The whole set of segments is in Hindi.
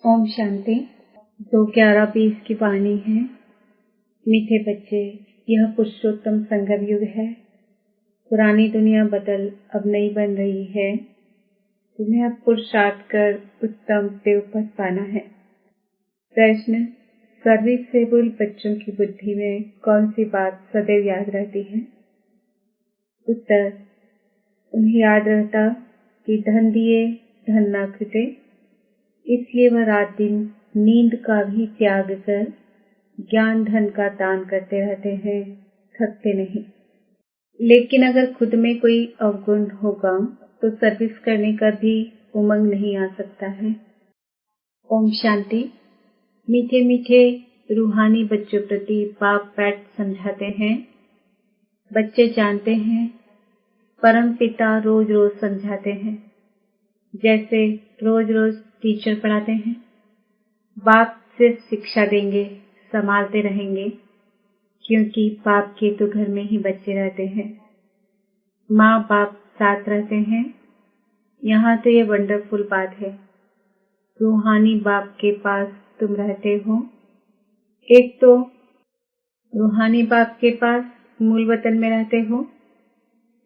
ओम शांति। 2/11/20 की वाणी है। मीठे बच्चे, यह पुरुषोत्तम संगम युग है। पुरानी दुनिया बदल अब नई बन रही है। तुम्हें अब पुरुषार्थ कर उत्तम देवपद पाना है। प्रश्न: सर्विसेबल बच्चों की बुद्धि में कौन सी बात सदैव याद रहती है? उत्तर: उन्हें याद रहता कि धन दिए धन ना घटे, इसलिए वह रात दिन नींद का भी त्याग कर ज्ञान धन का दान करते रहते हैं, थकते नहीं। लेकिन अगर खुद में कोई अवगुण होगा तो सर्विस करने का भी उमंग नहीं आ सकता है। ओम शांति। मीठे मीठे रूहानी बच्चों प्रति बाप बैठ समझाते हैं। बच्चे जानते हैं, परम पिता रोज रोज समझाते हैं, जैसे रोज रोज टीचर पढ़ाते हैं। बाप सिर्फ शिक्षा देंगे, संभालते रहेंगे, क्योंकि बाप के तो घर में ही बच्चे रहते हैं। माँ बाप साथ रहते हैं। यहाँ तो ये वंडरफुल बात है। रूहानी बाप के पास तुम रहते हो। एक तो रूहानी बाप के पास मूल वतन में रहते हो,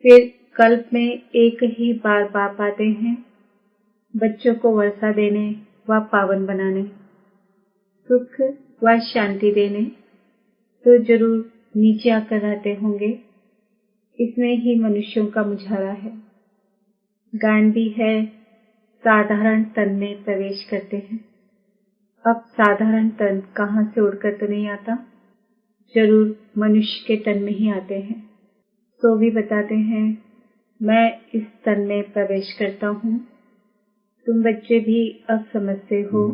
फिर कल्प में एक ही बार बाप आते हैं बच्चों को वर्षा देने व पावन बनाने, सुख व शांति देने। तो जरूर नीचे आकर रहते होंगे। इसमें ही मनुष्यों का मुझारा है। गान भी है, साधारण तन में प्रवेश करते हैं। अब साधारण तन कहाँ से उड़कर तो नहीं आता, जरूर मनुष्य के तन में ही आते हैं। तो भी बताते हैं, मैं इस तन में प्रवेश करता हूँ। तुम बच्चे भी अब समझते हो,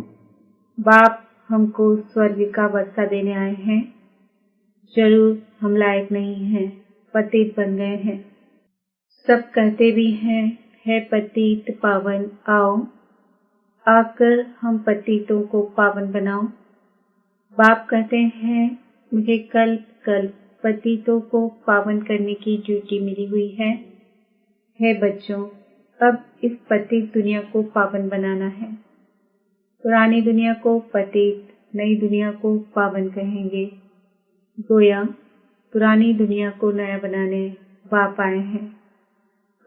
बाप हमको स्वर्ग का वर्षा देने आए हैं। जरूर हम लायक नहीं हैं, पतित बन गए हैं। सब कहते भी हैं, है पतित पावन आओ, आकर हम पतितों को पावन बनाओ। बाप कहते हैं, मुझे कल्प कल्प पतितों को पावन करने की ड्यूटी मिली हुई है। हे बच्चों, अब इस पतित दुनिया को पावन बनाना है। पुरानी दुनिया को पतित, नई दुनिया को पावन कहेंगे। गोया पुरानी दुनिया को नया बनाने बाप आए हैं।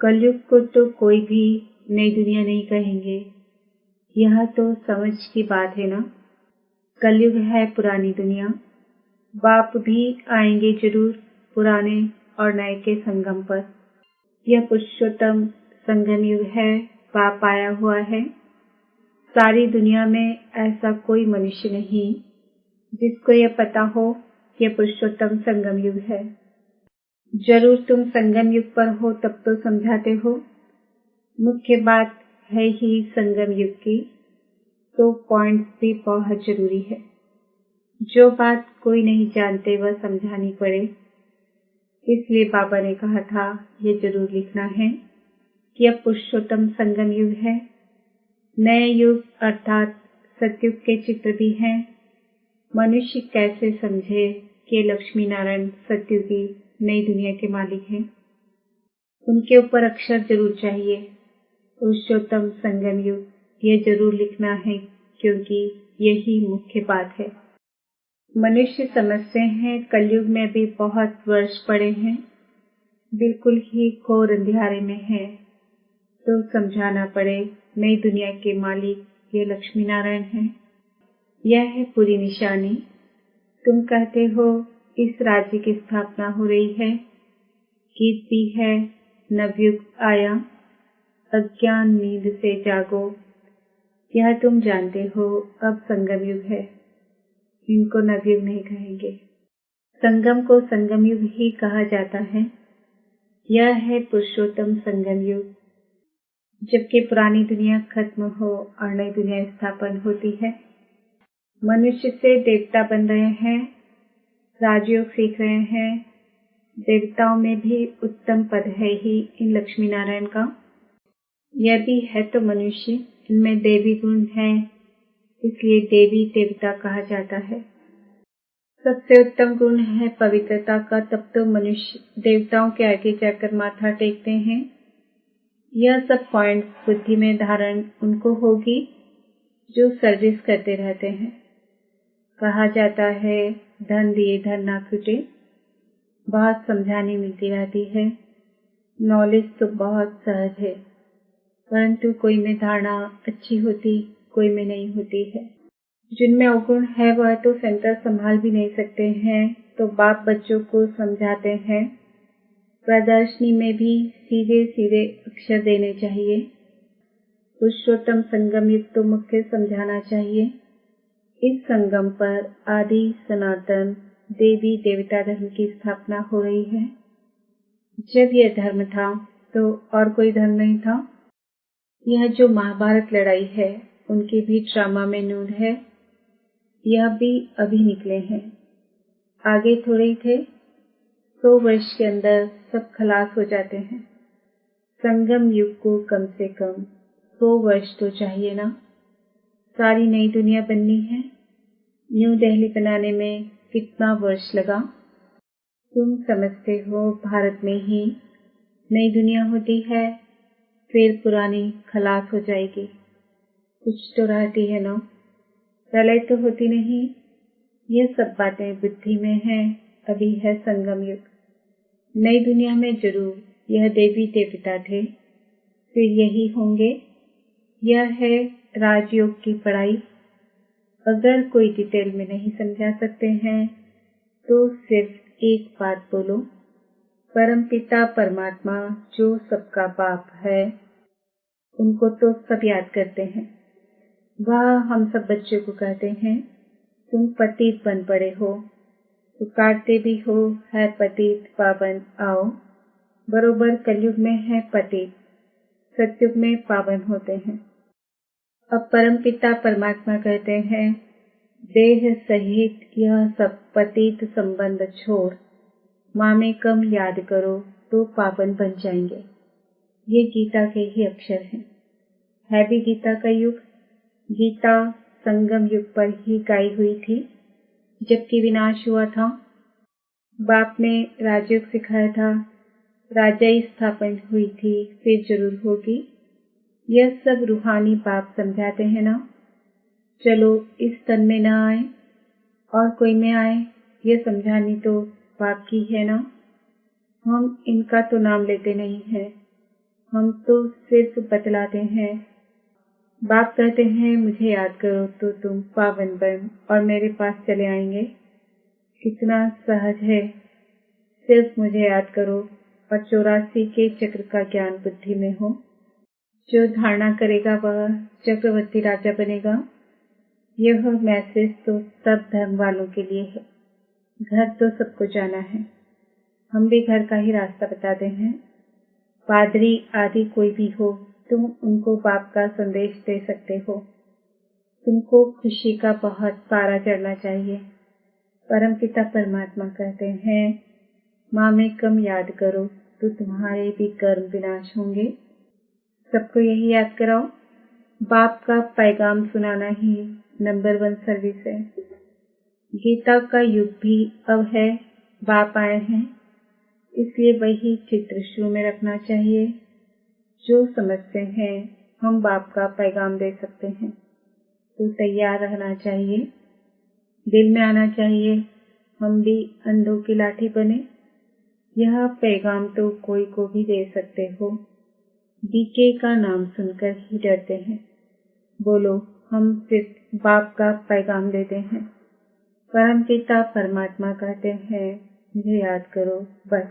कलयुग को तो कोई भी नई दुनिया नहीं कहेंगे। यह तो समझ की बात है ना। कलयुग है पुरानी दुनिया। बाप भी आएंगे जरूर पुराने और नए के संगम पर। यह पुरुषोत्तम संगम युग है। बाप आया हुआ है। सारी दुनिया में ऐसा कोई मनुष्य नहीं जिसको यह पता हो कि यह पुरुषोत्तम संगम युग है। जरूर तुम संगम युग पर हो तब तो समझाते हो। मुख्य बात है ही संगम युग की, तो पॉइंट्स भी बहुत जरूरी है। जो बात कोई नहीं जानते वह समझानी पड़े। इसलिए बाबा ने कहा था, ये जरूर लिखना है कि अब पुरुषोत्तम संगम युग है। नए युग अर्थात सतयुग के चित्र भी हैं। मनुष्य कैसे समझे कि लक्ष्मी नारायण सतयुगी नई दुनिया के मालिक हैं। उनके ऊपर अक्षर जरूर चाहिए। पुरुषोत्तम संगम युग, ये जरूर लिखना है, क्योंकि यही मुख्य बात है। मनुष्य समझते हैं कलयुग में भी बहुत वर्ष पड़े हैं, बिल्कुल ही घोर अंधियारे में है। तो समझाना पड़े, नई दुनिया के मालिक ये लक्ष्मी नारायण हैं। यह है पूरी निशानी। तुम कहते हो इस राज्य की स्थापना हो रही है, कीर्ति है, नवयुग आया, अज्ञान नींद से जागो। यह तुम जानते हो अब संगम युग है। इनको नवयुग नहीं कहेंगे। संगम को संगम युग ही कहा जाता है। यह है पुरुषोत्तम संगम युग। जबकि पुरानी दुनिया खत्म हो और नई दुनिया स्थापन होती है। मनुष्य से देवता बन रहे हैं, राजयोग सीख रहे हैं। देवताओं में भी उत्तम पद है ही इन लक्ष्मी नारायण का। यह भी है तो मनुष्य, इनमें देवी गुण है, इसलिए देवी देवता कहा जाता है। सबसे उत्तम गुण है पवित्रता का, तब तो मनुष्य देवताओं के आगे जाकर माथा टेकते हैं। यह सब पॉइंट्स बुद्धि में धारण उनको होगी जो सर्विस करते रहते हैं। कहा जाता है धन दिए धन ना छूटे। बहुत समझाने मिलती रहती है। नॉलेज तो बहुत सहज है, परंतु कोई में धारणा अच्छी होती, कोई में नहीं होती है। जिनमें अवगुण है वह तो सेंटर संभाल भी नहीं सकते हैं, तो बाप बच्चों को समझाते हैं। प्रदर्शनी में भी सीधे सीधे अक्षर देने चाहिए। पुरुषोत्तम संगम युग तो मुख्य समझाना चाहिए। इस संगम पर आदि सनातन देवी देवता धर्म की स्थापना हो रही है। जब यह धर्म था तो और कोई धर्म नहीं था। यह जो महाभारत लड़ाई है उनकी भी ड्रामा में नूर है। यह भी अभी निकले हैं, आगे थोड़े ही थे। 100 वर्ष के अंदर सब खलास हो जाते हैं। संगम युग को कम से कम 100 वर्ष तो चाहिए ना। सारी नई दुनिया बननी है। न्यू दिल्ली बनाने में कितना वर्ष लगा? तुम समझते हो भारत में ही नई दुनिया होती है, फिर पुरानी खलास हो जाएगी। कुछ तो रहती है ना, प्रलय तो होती नहीं। यह सब बातें बुद्धि में हैं। अभी है संगम युग। नई दुनिया में जरूर यह देवी देवता थे, फिर यही होंगे। यह है राजयोग की पढ़ाई। अगर कोई डिटेल में नहीं समझा सकते हैं तो सिर्फ एक बात बोलो, परमपिता परमात्मा जो सबका बाप है, उनको तो सब याद करते हैं। वह हम सब बच्चों को कहते हैं तुम पतित बन पड़े हो, पुकारते भी हो है पतित पावन आओ। बरोबर कलयुग में है पतित, सतयुग में पावन होते हैं। अब परमपिता परमात्मा कहते हैं देह सहित यह सब पतित संबंध छोड़ मामेकम याद करो तो पावन बन जाएंगे। ये गीता के ही अक्षर हैं। है भी गीता का युग। गीता संगम युग पर ही गाई हुई थी, जबकि विनाश हुआ था। बाप ने राजयोग सिखाया था, राजाई स्थापन हुई थी, फिर जरूर होगी। यह सब रूहानी बाप समझाते हैं ना। चलो इस तन में न आए और कोई में आए, यह समझानी तो बाप की है ना। हम इनका तो नाम लेते नहीं हैं, हम तो सिर्फ बतलाते हैं। बाप कहते हैं मुझे याद करो तो तुम पावन बन और मेरे पास चले आएंगे। कितना सहज है। सिर्फ मुझे याद करो और 84 के चक्र का ज्ञान बुद्धि में हो। जो धारणा करेगा वह चक्रवर्ती राजा बनेगा। यह मैसेज तो सब धर्म वालों के लिए है। घर तो सबको जाना है। हम भी घर का ही रास्ता बताते हैं। पादरी आदि कोई भी हो, तुम उनको बाप का संदेश दे सकते हो। तुमको खुशी का बहुत पारा चढ़ना चाहिए। परमपिता परमात्मा कहते हैं माँ में कम याद करो तो तुम्हारे भी कर्म विनाश होंगे। सबको यही याद कराओ। बाप का पैगाम सुनाना ही नंबर 1 सर्विस है। गीता का युग भी अब है। बाप आए हैं, इसलिए वही चित्र शुरू में रखना चाहिए। जो समझते हैं हम बाप का पैगाम दे सकते हैं तो तैयार रहना चाहिए। दिल में आना चाहिए हम भी अंधों की लाठी बने। यह पैगाम तो कोई को भी दे सकते हो। डीके का नाम सुनकर ही डरते हैं। बोलो हम सिर्फ बाप का पैगाम देते हैं। परमपिता परमात्मा कहते हैं मुझे याद करो बस।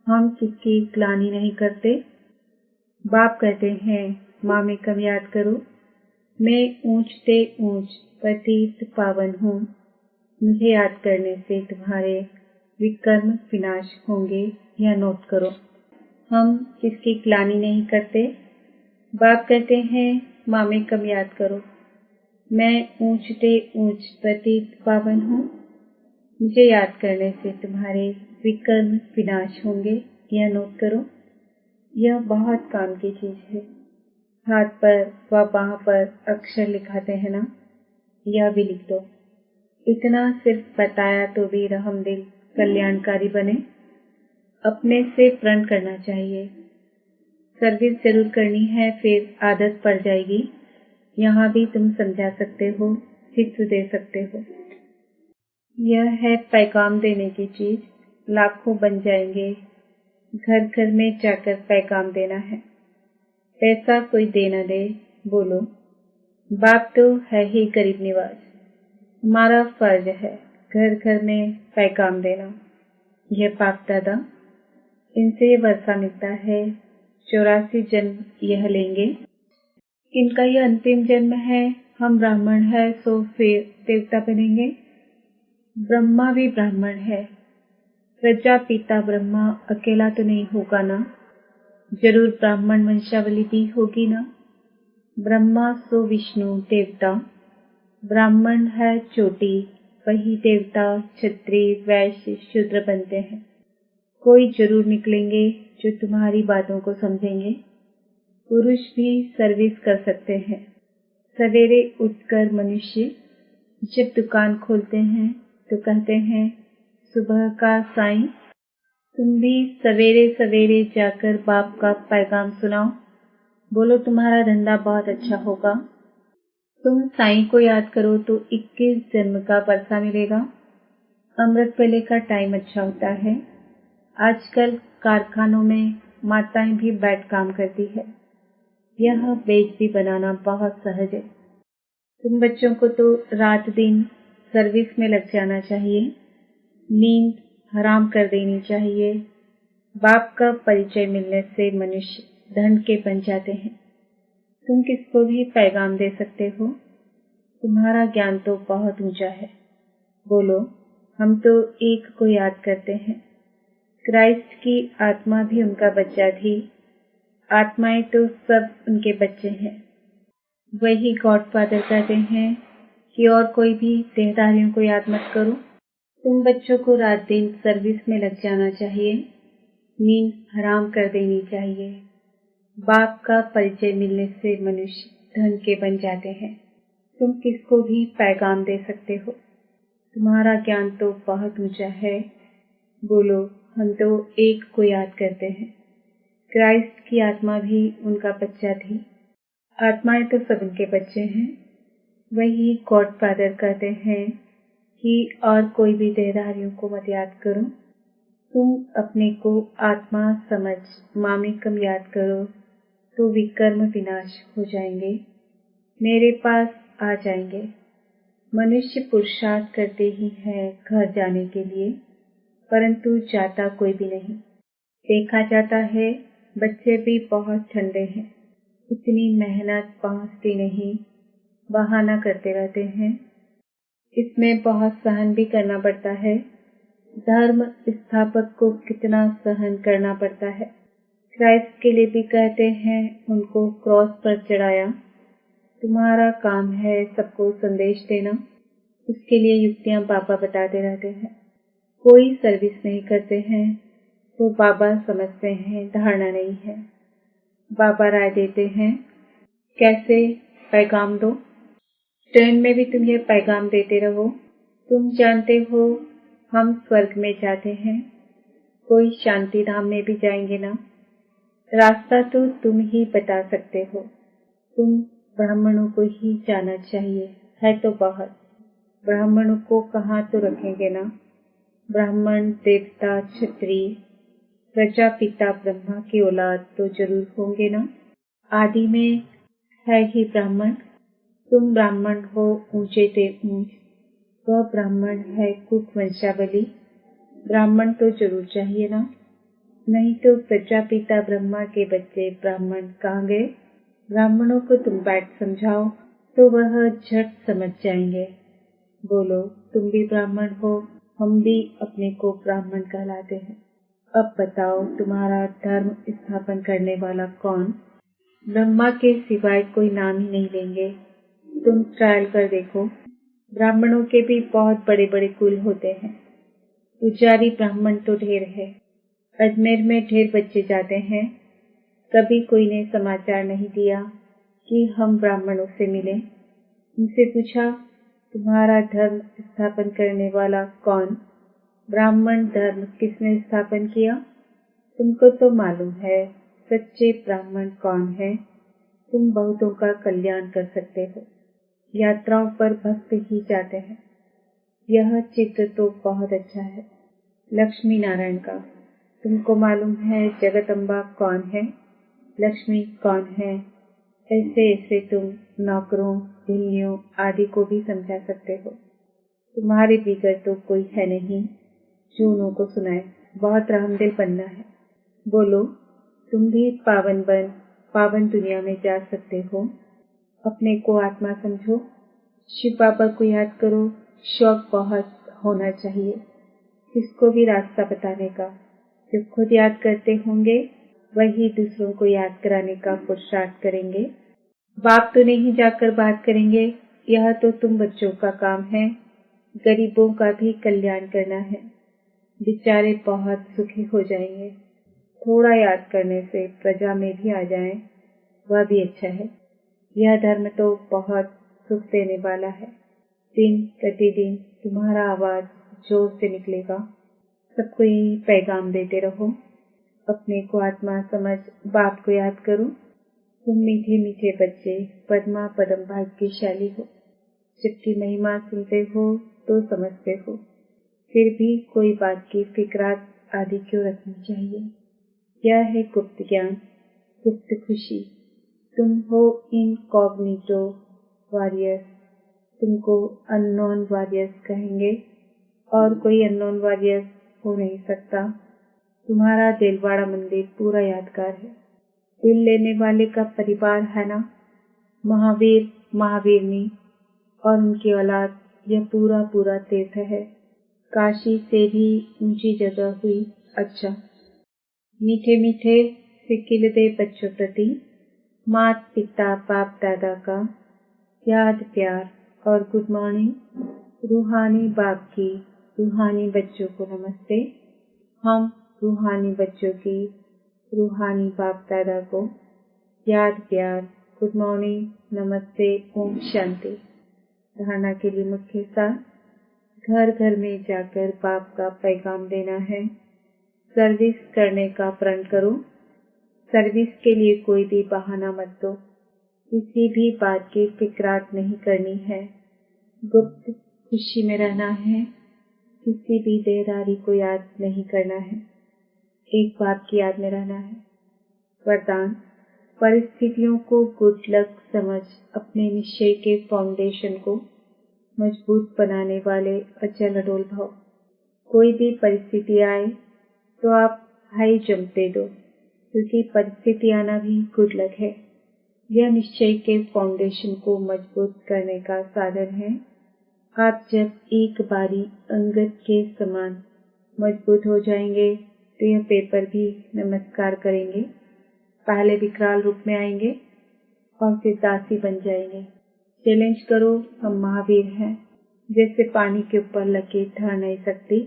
हम किसकी ग्लानि नहीं करते। बाप कहते हैं माँ में कम याद करो। मैं ऊंचते ऊंच पतित पावन हूँ। मुझे याद करने से तुम्हारे विकर्म विनाश होंगे। यह नोट करो। हम किसकी ग्लानि नहीं करते। बाप कहते हैं माँ में कम याद करो। मैं ऊंचते ऊंच पतित पावन हूँ। मुझे याद करने से तुम्हारे विकर्म विनाश होंगे। यह नोट करो। यह बहुत काम की चीज है। हाथ पर व बाह पर अक्षर लिखाते हैं ना, यह भी लिख दो। इतना सिर्फ बताया तो भी रहमदिल कल्याणकारी बने। अपने से प्रण करना चाहिए। सर्विस जरूर करनी है, फिर आदत पड़ जाएगी। यहाँ भी तुम समझा सकते हो, हिस्सा दे सकते हो। यह है पैगाम देने की चीज। लाखों बन जाएंगे, घर घर में जाकर पैगाम देना है। पैसा कोई दे न दे, बोलो बाप तो है ही गरीब निवाज। हमारा फर्ज है घर घर में पैगाम देना। यह बाप दादा, इनसे वर्षा मिलता है। 84 जन्म यह लेंगे। इनका यह अंतिम जन्म है। हम ब्राह्मण है सो फिर देवता बनेंगे। ब्रह्मा भी ब्राह्मण है। प्रजापिता ब्रह्मा अकेला तो नहीं होगा ना, जरूर ब्राह्मण वंशावली भी होगी ना। ब्रह्मा सो विष्णु देवता, ब्राह्मण है चोटी, वही देवता क्षत्रिय वैश्य शूद्र बनते हैं। कोई जरूर निकलेंगे जो तुम्हारी बातों को समझेंगे। पुरुष भी सर्विस कर सकते हैं। सवेरे उठकर मनुष्य जब दुकान खोलते हैं तो कहते हैं सुबह का साईं। तुम भी सवेरे सवेरे जाकर बाप का पैगाम सुनाओ। बोलो तुम्हारा धंधा बहुत अच्छा होगा। तुम साईं को याद करो तो 21 जन्म का वर्षा मिलेगा। अमृत वेले का टाइम अच्छा होता है। आजकल कारखानों में माताएं भी बैठ काम करती है। यह बेच भी बनाना बहुत सहज है। तुम बच्चों को तो रात दिन सर्विस में लग जाना चाहिए। नींद हराम कर देनी चाहिए। बाप का परिचय मिलने से मनुष्य धन के बन जाते हैं। तुम किसको भी पैगाम दे सकते हो। तुम्हारा ज्ञान तो बहुत ऊंचा है। बोलो हम तो एक को याद करते हैं। क्राइस्ट की आत्मा भी उनका बच्चा थी। आत्माएं तो सब उनके बच्चे हैं। वही गॉड फादर कहते हैं कि और कोई भी देहधारियों को याद मत करो। तुम बच्चों को रात दिन सर्विस में लग जाना चाहिए। नींद हराम कर देनी चाहिए। बाप का परिचय मिलने से मनुष्य धन के बन जाते हैं। तुम किसको भी पैगाम दे सकते हो। तुम्हारा ज्ञान तो बहुत ऊंचा है। बोलो हम तो एक को याद करते हैं। क्राइस्ट की आत्मा भी उनका बच्चा थी। आत्माएं तो सब उनके बच्चे हैं। वही गॉड फादर कहते हैं कि और कोई भी देहधारियों को मत याद करो। तुम अपने को आत्मा समझ मामिकम याद करो तो विकर्म विनाश हो जाएंगे। मेरे पास आ जाएंगे। मनुष्य पुरुषार्थ करते ही है घर जाने के लिए, परंतु जाता कोई भी नहीं। देखा जाता है बच्चे भी बहुत ठंडे हैं। इतनी मेहनत पहुंचती नहीं, बहाना करते रहते हैं। इसमें बहुत सहन भी करना पड़ता है। धर्म स्थापक को कितना सहन करना पड़ता है। क्राइस्ट के लिए भी कहते हैं उनको क्रॉस पर चढ़ाया। तुम्हारा काम है सबको संदेश देना। उसके लिए युक्तियां बाबा बताते रहते हैं। कोई सर्विस नहीं करते हैं तो बाबा समझते हैं धारणा नहीं है। बाबा राय देते हैं कैसे पैगाम दो। ट्रेन में भी तुम ये पैगाम देते रहो। तुम जानते हो हम स्वर्ग में जाते हैं, कोई शांति धाम में भी जाएंगे ना। रास्ता तो तुम ही बता सकते हो। तुम ब्राह्मणों को ही जाना चाहिए है तो बहुत। ब्राह्मणों को कहाँ तो रखेंगे ना। ब्राह्मण देवता क्षत्रिय प्रजापिता ब्रह्मा की औलाद तो जरूर होंगे ना। आदि में है ही ब्राह्मण। तुम ब्राह्मण हो ऊंचे ते ऊंच। वह ब्राह्मण है कुक वंशावली। ब्राह्मण तो जरूर चाहिए ना। नहीं तो प्रजापिता ब्रह्मा के बच्चे ब्राह्मण कहाँ गए। ब्राह्मणों को तुम बैठ समझाओ तो वह झट समझ जाएंगे। बोलो तुम भी ब्राह्मण हो। हम भी अपने को ब्राह्मण कहलाते हैं। अब बताओ तुम्हारा धर्म स्थापन करने वाला कौन। ब्रह्मा के सिवाय कोई नाम ही नहीं लेंगे। तुम ट्रायल कर देखो। ब्राह्मणों के भी बहुत बड़े बड़े कुल होते हैं। पुजारी ब्राह्मण तो ढेर है। अजमेर में ढेर बच्चे जाते हैं। कभी कोई ने समाचार नहीं दिया कि हम ब्राह्मणों से मिले। उनसे पूछा तुम्हारा धर्म स्थापन करने वाला कौन। ब्राह्मण धर्म किसने स्थापन किया। तुमको तो मालूम है सच्चे ब्राह्मण कौन है। तुम बहुतों का कल्याण कर सकते हो। यात्राओं पर भक्त ही जाते हैं। यह चित्र तो बहुत अच्छा है। लक्ष्मी नारायण का। तुमको मालूम है जगदम्बा कौन है, लक्ष्मी कौन है। ऐसे ऐसे तुम नौकरों, भिल्लियों आदि को भी समझा सकते हो। तुम्हारे बिगड़ तो कोई है नहीं जो उन्हों को सुनाए। बहुत रहमदिल बनना है। बोलो, तुम भी पावन दुनिया में जा सकते हो। अपने को आत्मा समझो। शिव बाबा को याद करो। शौक बहुत होना चाहिए किसको भी रास्ता बताने का। जब खुद याद करते होंगे वही दूसरों को याद कराने का पुरुषार्थ करेंगे। बाप तो नहीं जाकर बात करेंगे। यह तो तुम बच्चों का काम है। गरीबों का भी कल्याण करना है। बेचारे बहुत सुखी हो जाएंगे। थोड़ा याद करने से प्रजा में भी आ जाएं, वह भी अच्छा है। यह धर्म तो बहुत सुख देने वाला है। दिन प्रतिदिन तुम्हारा आवाज जोर से निकलेगा। सबको यही पैगाम देते रहो। अपने को आत्मा समझ बाप को याद करो। तुम मीठे मीठे बच्चे पद्मा पदम भाग्यशाली हो। जबकि महिमा सुनते हो तो समझते हो, फिर भी कोई बात की फिक्रात आदि क्यों रखनी चाहिए। यह है गुप्त ज्ञान, गुप्त खुशी। तुम हो इनकॉग्निटो वॉरियर्स। तुमको अननोन वॉरियर्स कहेंगे और कोई अननोन वॉरियर्स हो नहीं सकता। तुम्हारा दिलवाड़ा मंदिर पूरा यादगार है। दिल लेने वाले का परिवार है ना। महावीर, महावीरनी और उनकी औलाद, यह पूरा पूरा तीर्थ है। काशी से भी ऊंची जगह हुई। अच्छा, मीठे मीठे सिकिलदे बच्चों प्रति मात पिता बाप दादा का याद प्यार और गुड मॉर्निंग। रूहानी बाप की रूहानी बच्चों को नमस्ते। हम रूहानी बच्चों की रूहानी बाप दादा को याद प्यार, गुड मॉर्निंग, नमस्ते, ओम शांति। धारणा के लिए मुख्य सार, घर घर में जाकर बाप का पैगाम देना है। सर्विस करने का प्रण करो। सर्विस के लिए कोई भी बहाना मत दो। किसी भी बात की फिक्रात नहीं करनी है। गुप्त खुशी में रहना है। किसी भी देहधारी को याद नहीं करना है। एक बात की याद में रहना है। वरदान, परिस्थितियों को गुड लक समझ अपने निश्चय के फाउंडेशन को मजबूत बनाने वाले अचल अडोल भव। कोई भी परिस्थिति आए तो आप हाई जंप दे दो, क्योंकि परिस्थिति आना भी गुड लक है। यह निश्चय के फाउंडेशन को मजबूत करने का साधन है। आप जब एक बारी अंगद के समान मजबूत हो जाएंगे तो यह पेपर भी नमस्कार करेंगे। पहले विकराल रूप में आएंगे और फिर दासी बन जाएंगे। चैलेंज करो, हम महावीर हैं। जैसे पानी के ऊपर लकीर ठहर नहीं सकती,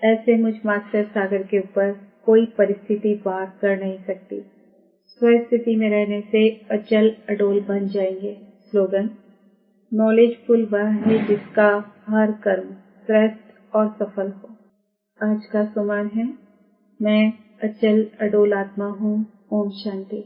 ऐसे मुझ मास्टर सागर के ऊपर कोई परिस्थिति वार कर नहीं सकती। स्वस्थिति में रहने से अचल अडोल बन जाएंगे। स्लोगन, नॉलेजफुल वह है जिसका हर कर्म श्रेष्ठ और सफल हो। आज का सुमन है, मैं अचल अडोल आत्मा हूँ। ओम शांति।